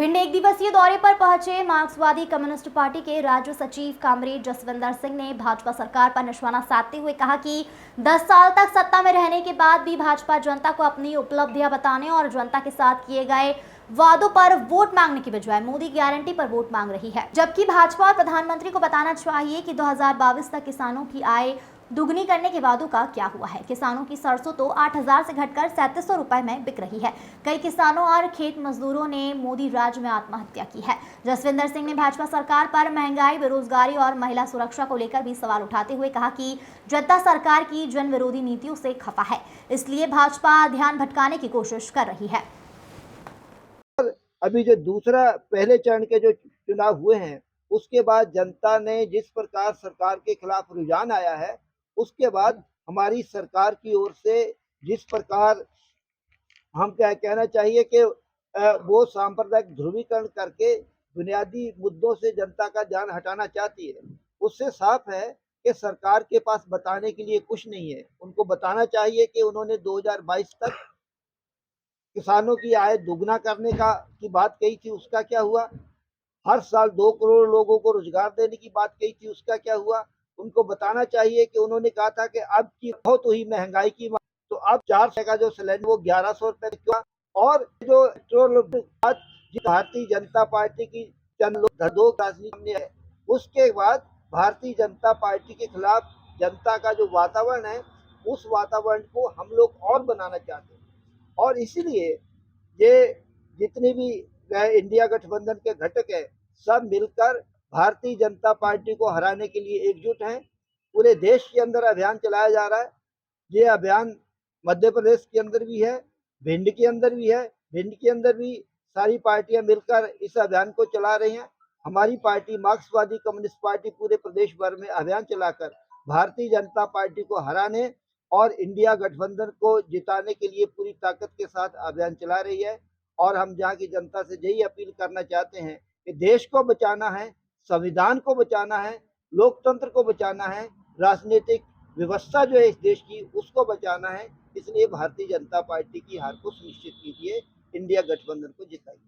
भिंड एक दिवसीय दौरे पर पहुंचे मार्क्सवादी कम्युनिस्ट पार्टी के राज्य सचिव कामरेड जसविंदर सिंह ने भाजपा सरकार पर निशाना साधते हुए कहा कि 10 साल तक सत्ता में रहने के बाद भी भाजपा जनता को अपनी उपलब्धियां बताने और जनता के साथ किए गए वादों पर वोट मांगने की बजाय मोदी गारंटी पर वोट मांग रही है। जबकि भाजपा और प्रधानमंत्री को बताना चाहिए कि 2022 तक किसानों की आय दुगनी करने के वादों का क्या हुआ है। किसानों की सरसों तो 8,000 से घटकर 3700 रुपए में बिक रही है। कई किसानों और खेत मजदूरों ने मोदी राज में आत्महत्या की है। जसविंदर सिंह ने भाजपा सरकार पर महंगाई, बेरोजगारी और महिला सुरक्षा को लेकर भी सवाल उठाते हुए कहा कि जनता सरकार की जन विरोधी नीतियों से खफा है, इसलिए भाजपा ध्यान भटकाने की कोशिश कर रही है। अभी जो दूसरा पहले चरण के जो चुनाव हुए हैं, उसके बाद जनता ने जिस प्रकार सरकार के खिलाफ रुझान आया है, उसके बाद हमारी सरकार की ओर से जिस प्रकार हम क्या कहना चाहिए कि वो सांप्रदायिक ध्रुवीकरण करके बुनियादी मुद्दों से जनता का ध्यान हटाना चाहती है, उससे साफ है कि सरकार के पास बताने के लिए कुछ नहीं है। उनको बताना चाहिए कि उन्होंने 2022 तक किसानों की आय दुगना करने की बात कही थी, उसका क्या हुआ? हर साल 2 करोड़ लोगों को रोजगार देने की बात कही थी, उसका क्या हुआ? उनको बताना चाहिए कि उन्होंने कहा था कि अब की बहुत हुई महंगाई की बात, तो अब 400 का जो सिलेंडर वो 1100 रुपए का, और जो भारतीय जनता पार्टी की चंद लोग धड़ोक राजनीति सामने है, उसके बाद भारतीय जनता पार्टी के खिलाफ जनता का जो वातावरण है, उस वातावरण को हम लोग और बनाना चाहते हैं। और इसीलिए ये जितने भी इंडिया गठबंधन के घटक है, सब मिलकर भारतीय जनता पार्टी को हराने के लिए एकजुट हैं। पूरे देश के अंदर अभियान चलाया जा रहा है। ये अभियान मध्य प्रदेश के अंदर भी है, भिंड के अंदर भी है। भिंड के अंदर भी सारी पार्टियां मिलकर इस अभियान को चला रही हैं। हमारी पार्टी मार्क्सवादी कम्युनिस्ट पार्टी पूरे प्रदेश भर में अभियान चलाकर भारतीय जनता पार्टी को हराने और इंडिया गठबंधन को जिताने के लिए पूरी ताकत के साथ अभियान चला रही है। और हम यहाँ की जनता से यही अपील करना चाहते हैं कि देश को बचाना है, संविधान को बचाना है, लोकतंत्र को बचाना है, राजनीतिक व्यवस्था जो है इस देश की उसको बचाना है। इसलिए भारतीय जनता पार्टी की हार को सुनिश्चित कीजिए, इंडिया गठबंधन को जिताइए।